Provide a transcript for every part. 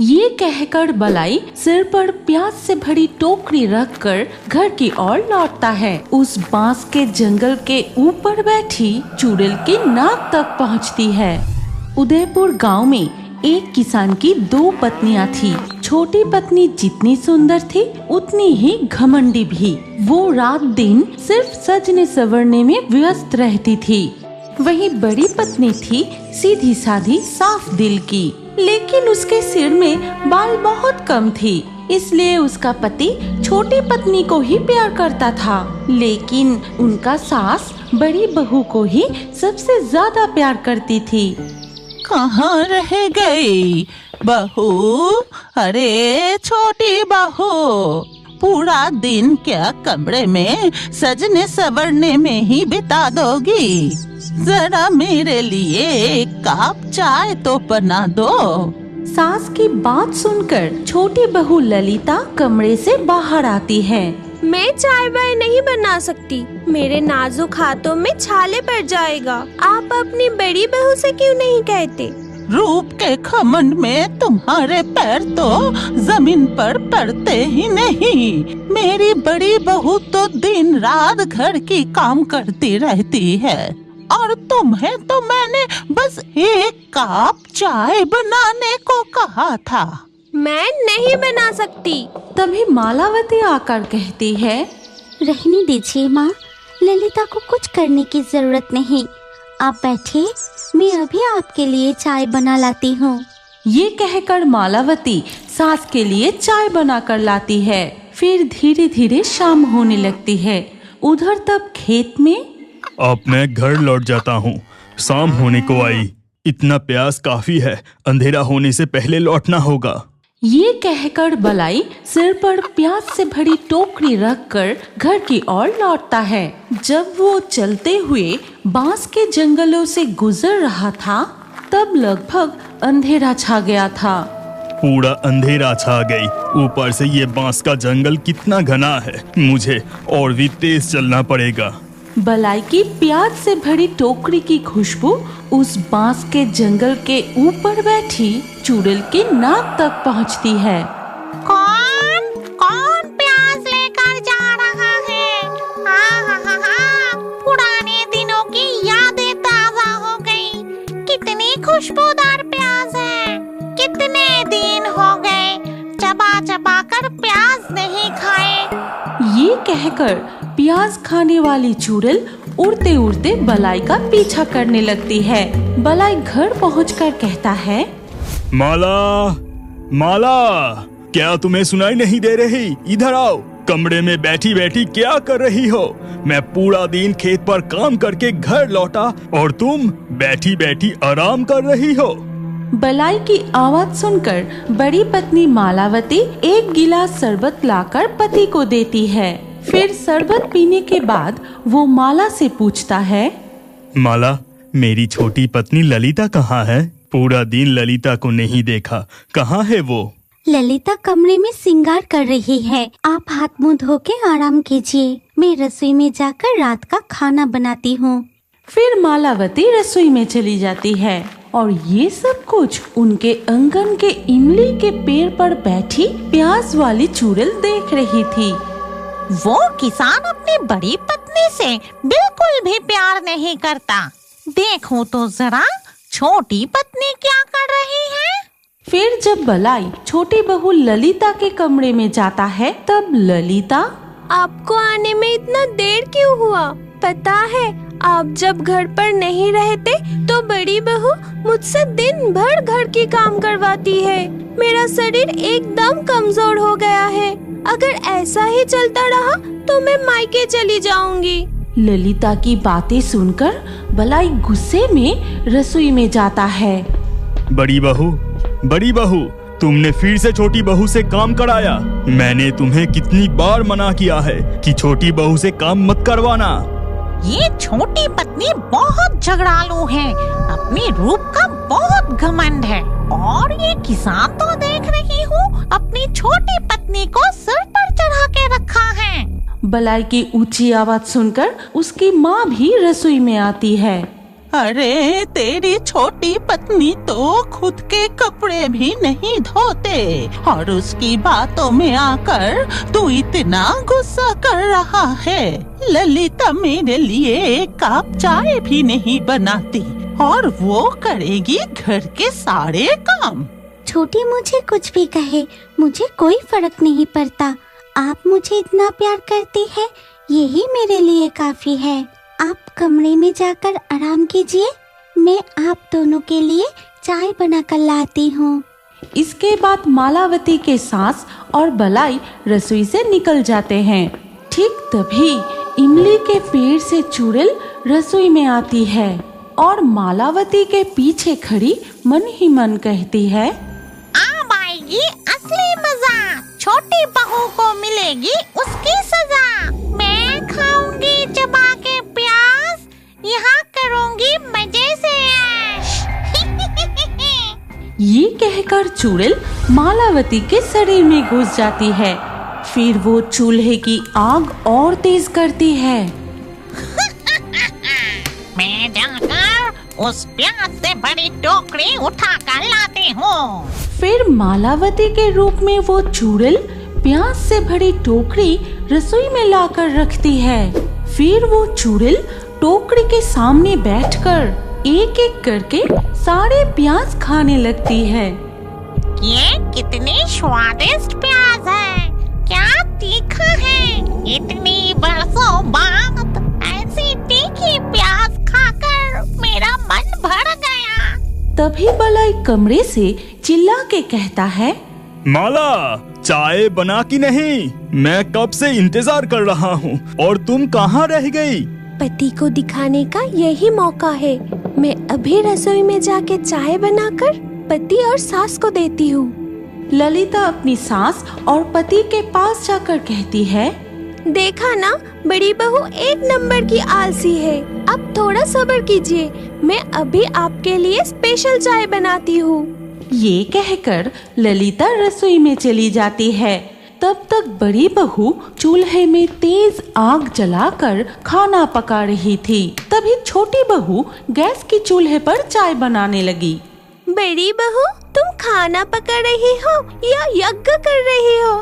ये कहकर बलाई सिर पर प्याज से भरी टोकरी रखकर घर की ओर लौटता है। उस बांस के जंगल के ऊपर बैठी चुड़ैल की नाक तक पहुंचती है। उदयपुर गांव में एक किसान की 2 पत्नियां थी। छोटी पत्नी जितनी सुंदर थी उतनी ही घमंडी भी। वो रात दिन सिर्फ सजने संवरने में व्यस्त रहती थी। वहीं बड़ी पत्नी थी सीधी साधी साफ दिल की, लेकिन उसके सिर में बाल बहुत कम थी। इसलिए उसका पति छोटी पत्नी को ही प्यार करता था, लेकिन उनका सास बड़ी बहू को ही सबसे ज्यादा प्यार करती थी। कहाँ रह गई बहू? अरे छोटी बहू, पूरा दिन क्या कमरे में सजने संवरने में ही बिता दोगी? जरा मेरे लिए एक कप चाय तो बना दो। सास की बात सुनकर छोटी बहू ललिता कमरे से बाहर आती है। मैं चाय वाय नहीं बना सकती, मेरे नाजुक हाथों में छाले पड़ जाएगा। आप अपनी बड़ी बहू से क्यों नहीं कहते? रूप के घमंड में तुम्हारे पैर तो जमीन पर पड़ते ही नहीं। मेरी बड़ी बहू तो दिन रात घर की काम करती रहती है, और तुम्हें तो मैंने बस एक कप चाय बनाने को कहा था। मैं नहीं बना सकती। तभी मालावती आकर कहती है, रहने दीजिए माँ, ललिता को कुछ करने की जरूरत नहीं। आप बैठिए, मैं अभी आपके लिए चाय बना लाती हूँ। ये कहकर मालावती सास के लिए चाय बनाकर लाती है। फिर धीरे धीरे शाम होने लगती है। उधर तब खेत में अब मैं घर लौट जाता हूँ, शाम होने को आई। इतना प्यास काफी है, अंधेरा होने से पहले लौटना होगा। ये कहकर बलाई सिर पर प्याज से भरी टोकरी रखकर घर की ओर लौटता है। जब वो चलते हुए बांस के जंगलों से गुजर रहा था, तब लगभग अंधेरा छा गया था। पूरा अंधेरा छा गई, ऊपर से ये बांस का जंगल कितना घना है। मुझे और भी तेज चलना पड़ेगा। बलाई की प्याज से भरी टोकरी की खुशबू उस बांस के जंगल के ऊपर बैठी चुड़ैल की नाक तक पहुंचती है। कौन प्याज लेकर जा रहा है? पुराने दिनों की यादें ताजा हो गई। कितनी खुशबूदार प्याज है। कितने दिन हो गए चबा चबा कर प्याज नहीं खाए। ये कहकर प्याज खाने वाली चुड़ैल उड़ते उड़ते बलाई का पीछा करने लगती है। बलाई घर पहुंचकर कहता है, माला, माला, क्या तुम्हें सुनाई नहीं दे रही? इधर आओ। कमरे में बैठी बैठी क्या कर रही हो? मैं पूरा दिन खेत पर काम करके घर लौटा और तुम बैठी बैठी आराम कर रही हो। बलाई की आवाज सुनकर बड़ी पत्नी मालावती एक गिलास शरबत लाकर पति को देती है। फिर शरबत पीने के बाद वो माला से पूछता है, माला, मेरी छोटी पत्नी ललिता कहाँ है? पूरा दिन ललिता को नहीं देखा, कहाँ है वो? ललिता कमरे में श्रृंगार कर रही है। आप हाथ मुंह धो के आराम कीजिए, मैं रसोई में जाकर रात का खाना बनाती हूँ। फिर मालावती रसोई में चली जाती है और ये सब कुछ उनके आंगन के इमली के पेड़ पर बैठी प्याज वाली चुड़ैल देख रही थी। वो किसान अपनी बड़ी पत्नी से बिल्कुल भी प्यार नहीं करता। देखो तो जरा छोटी पत्नी क्या कर रही है। फिर जब बलाई छोटी बहू ललिता के कमरे में जाता है, तब ललिता, आपको आने में इतना देर क्यों हुआ? पता है, आप जब घर पर नहीं रहते तो बड़ी बहू मुझसे दिन भर घर की काम करवाती है। मेरा शरीर एकदम कमजोर हो गया है। अगर ऐसा ही चलता रहा तो मैं मायके चली जाऊंगी। ललिता की बातें सुनकर बलाई गुस्से में रसोई में जाता है। बड़ी बहू, तुमने फिर से छोटी बहू से काम कराया। मैंने तुम्हें कितनी बार मना किया है कि छोटी बहू से काम मत करवाना। ये छोटी पत्नी बहुत झगड़ालू है, अपनी रूप का बहुत घमंड है। और ये किसान तो देख रही हूँ अपनी छोटी पत्नी को सिर पर चढ़ा के रखा है। बलाई की ऊंची आवाज सुनकर उसकी माँ भी रसोई में आती है। अरे तेरी छोटी पत्नी तो खुद के कपड़े भी नहीं धोते और उसकी बातों में आकर तू इतना गुस्सा कर रहा है। ललिता मेरे लिए एक कप चाय भी नहीं बनाती और वो करेगी घर के सारे काम। छोटी मुझे कुछ भी कहे, मुझे कोई फर्क नहीं पड़ता। आप मुझे इतना प्यार करती है, यही मेरे लिए काफी है। आप कमरे में जाकर आराम कीजिए, मैं आप दोनों के लिए चाय बनाकर लाती हूँ। इसके बाद मालावती के सास और बलाई रसोई से निकल जाते हैं। ठीक तभी इमली के पेड़ से चुड़ैल रसोई में आती है और मालावती के पीछे खड़ी मन ही मन कहती है, अब आएगी असली मजा, छोटी बहू को मिलेगी उसकी सजा। मैं खाऊंगी चबा के प्याज, यहाँ करूंगी मजे से ऐश। ये कहकर चुड़ैल मालावती के शरीर में घुस जाती है। फिर वो चूल्हे की आग और तेज करती है। मैं जाकर उस प्याज से बड़ी टोकरी उठा कर लाती हूँ। फिर मालावती के रूप में वो चुड़ैल प्याज से भरी टोकरी रसोई में लाकर रखती है। फिर वो चुड़ैल टोकरी के सामने बैठकर एक एक करके सारे प्याज खाने लगती है। ये कितनी स्वादिष्ट प्याज है, क्या तीखा है। इतनी बरसों बाद ऐसी तीखी प्याज खाकर मेरा मन भर गया। तभी बलाई कमरे से चिल्ला के कहता है, माला, चाय बना कि नहीं? मैं कब से इंतजार कर रहा हूँ और तुम कहाँ रह गई? पति को दिखाने का यही मौका है। मैं अभी रसोई में जाके चाय बनाकर पति और सास को देती हूँ। ललिता अपनी सास और पति के पास जाकर कहती है, देखा ना, बड़ी बहू एक नंबर की आलसी है। अब थोड़ा सब्र कीजिए, मैं अभी आपके लिए स्पेशल चाय बनाती हूँ। ये कहकर ललिता रसोई में चली जाती है। तब तक बड़ी बहू चूल्हे में तेज आग जलाकर खाना पका रही थी। तभी छोटी बहू गैस की चूल्हे पर चाय बनाने लगी। बड़ी बहू, तुम खाना पका रही हो या यज्ञ कर रही हो?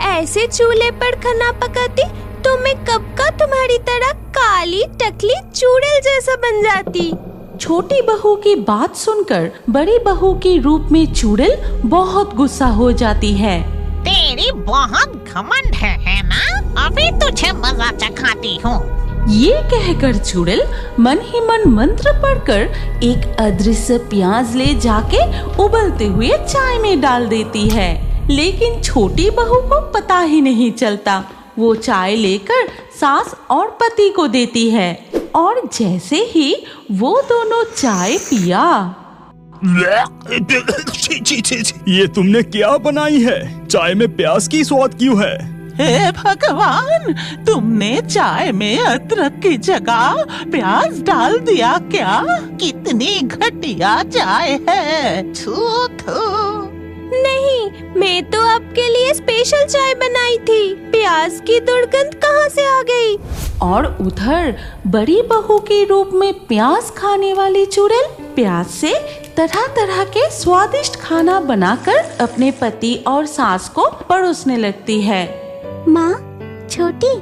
ऐसे चूल्हे पर खाना पकाती तो मैं कब का तुम्हारी तरह काली टकली चुड़ैल जैसा बन जाती। छोटी बहू की बात सुनकर बड़ी बहू के रूप में चुड़ैल बहुत गुस्सा हो जाती है। तेरी बहुत घमंड है ना? अभी तुझे मजा चखाती हूँ। ये कहकर चुड़ैल मन ही मन मंत्र पढ़कर एक अदृश्य प्याज ले जाके उबलते हुए चाय में डाल देती है। लेकिन छोटी बहू को पता ही नहीं चलता। वो चाय लेकर सास और पति को देती है और जैसे ही वो दोनों चाय पिया, ये तुमने क्या बनाई है? चाय में प्याज की स्वाद क्यों है? हे भगवान, तुमने चाय में अदरक की जगह प्याज डाल दिया क्या? कितनी घटिया चाय है। थू थू। नहीं, मैं तो आपके लिए स्पेशल चाय बनाई थी। प्याज की दुर्गंध कहाँ से आ गई? और उधर बड़ी बहू के रूप में प्याज खाने वाली चुड़ैल प्याज से तरह तरह के स्वादिष्ट खाना बनाकर अपने पति और सास को परोसने लगती है। माँ, छोटी,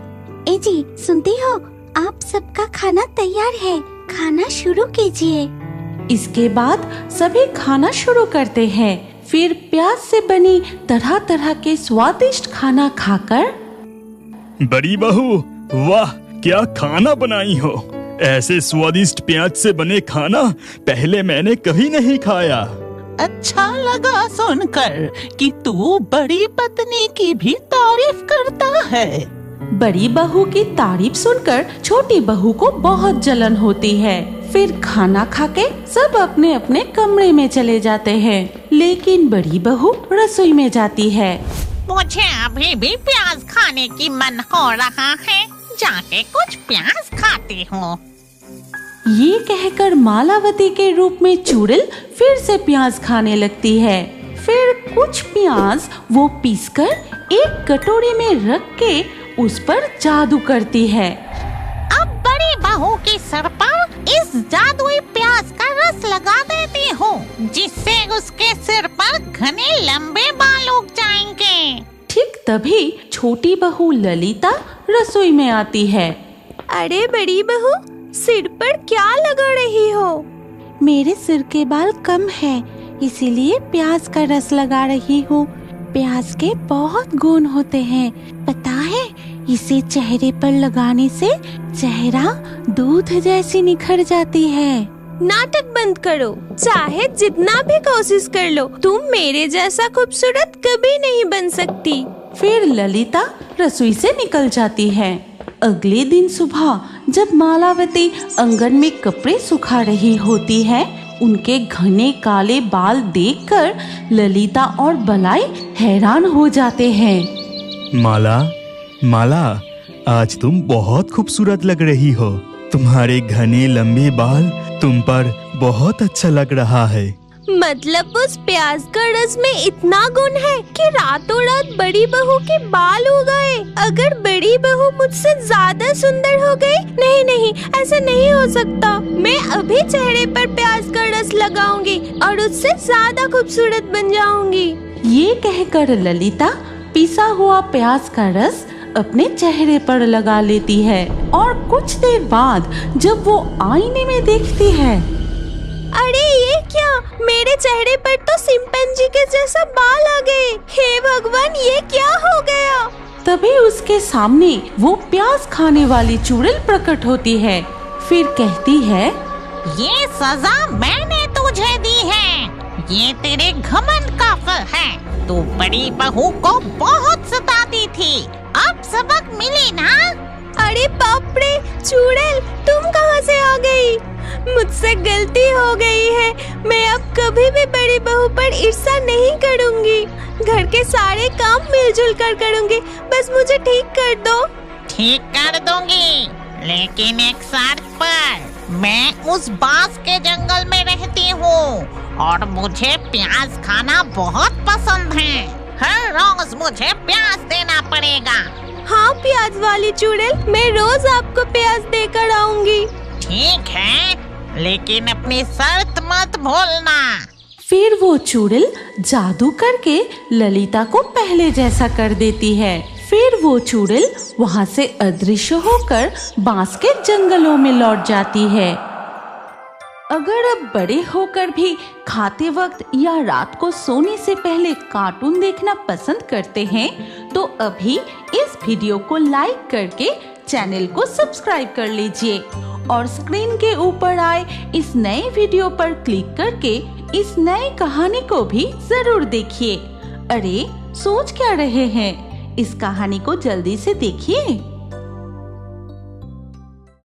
ए जी, सुनती हो? आप सबका खाना तैयार है, खाना शुरू कीजिए। इसके बाद सभी खाना शुरू करते हैं। फिर प्याज से बनी तरह तरह के स्वादिष्ट खाना खाकर, बड़ी बहू, वाह, क्या खाना बनाई हो। ऐसे स्वादिष्ट प्याज से बने खाना पहले मैंने कभी नहीं खाया। अच्छा लगा सुनकर कि तू बड़ी पत्नी की भी तारीफ करता है। बड़ी बहू की तारीफ सुनकर छोटी बहू को बहुत जलन होती है। फिर खाना खाके सब अपने अपने कमरे में चले जाते हैं। लेकिन बड़ी बहू रसोई में जाती है। मुझे अभी भी प्याज खाने की मन हो रहा है, जाके कुछ प्याज खाती हूँ। ये कहकर मालावती के रूप में चुड़ैल फिर से प्याज खाने लगती है। फिर कुछ प्याज वो पीसकर एक कटोरी में रख के उस पर जादू करती है। अब बड़ी बहू के सर पर इस जादुई प्याज का रस लगा देती हूँ, जिससे उसके सिर पर घने लंबे बाल उग जाएंगे। ठीक तभी छोटी बहू ललिता रसोई में आती है। अरे बड़ी बहू, सिर पर क्या लगा रही हो? मेरे सिर के बाल कम है, इसीलिए प्याज का रस लगा रही हूँ। प्याज के बहुत गुण होते हैं, पता है? इसे चेहरे पर लगाने से चेहरा दूध जैसी निखर जाती है। नाटक बंद करो। चाहे जितना भी कोशिश कर लो, तुम मेरे जैसा खूबसूरत कभी नहीं बन सकती। फिर ललिता रसोई से निकल जाती है। अगले दिन सुबह जब मालावती आंगन में कपड़े सुखा रही होती है, उनके घने काले बाल देखकर ललिता और बलाई हैरान हो जाते हैं। माला, माला, आज तुम बहुत खूबसूरत लग रही हो। तुम्हारे घने लंबे बाल तुम पर बहुत अच्छा लग रहा है। मतलब उस प्याज का रस में इतना गुण है कि रातों रात बड़ी बहू के बाल हो गए। अगर बड़ी बहू मुझसे ज्यादा सुंदर हो गई, नहीं नहीं, ऐसा नहीं हो सकता। मैं अभी चेहरे पर प्याज का रस लगाऊंगी और उससे ज्यादा खूबसूरत बन जाऊंगी। ये कहकर ललिता पिसा हुआ प्याज का रस अपने चेहरे पर लगा लेती है और कुछ देर बाद जब वो आईने में देखती है, अरे ये क्या, मेरे चेहरे पर तो चिंपैंजी के जैसा बाल आ गए। हे भगवान, ये क्या हो गया? तभी उसके सामने वो प्याज खाने वाली चुड़ैल प्रकट होती है। फिर कहती है, ये सजा मैंने तुझे दी है। ये तेरे घमंड का फल है। तू बड़ी बहू को बहुत सताती थी, अब सबक मिली ना? अरे बाप रे, चुड़ैल तुम कहाँ से आ गई? मुझसे गलती हो गई है। मैं अब कभी भी बड़ी बहू पर ईर्ष्या नहीं करूँगी। घर के सारे काम मिलजुल कर करूँगी। बस मुझे ठीक कर दो। ठीक कर दूंगी, लेकिन एक शर्त पर। मैं उस बांस के जंगल में रहती हूँ और मुझे प्याज खाना बहुत पसंद है। हर रोज मुझे प्याज देना पड़ेगा। हाँ प्याज वाली चुड़ैल, मैं रोज आपको प्याज देकर आऊंगी। ठीक है, लेकिन अपनी शर्त मत भूलना। फिर वो चुड़ैल जादू करके ललिता को पहले जैसा कर देती है। फिर वो चुड़ैल वहाँ से अदृश्य होकर बांस के जंगलों में लौट जाती है। अगर अब बड़े होकर भी खाते वक्त या रात को सोने से पहले कार्टून देखना पसंद करते हैं, तो अभी इस वीडियो को लाइक करके चैनल को सब्सक्राइब कर लीजिए और स्क्रीन के ऊपर आए इस नए वीडियो पर क्लिक करके इस नई कहानी को भी जरूर देखिए। अरे सोच क्या रहे हैं, इस कहानी को जल्दी से देखिए।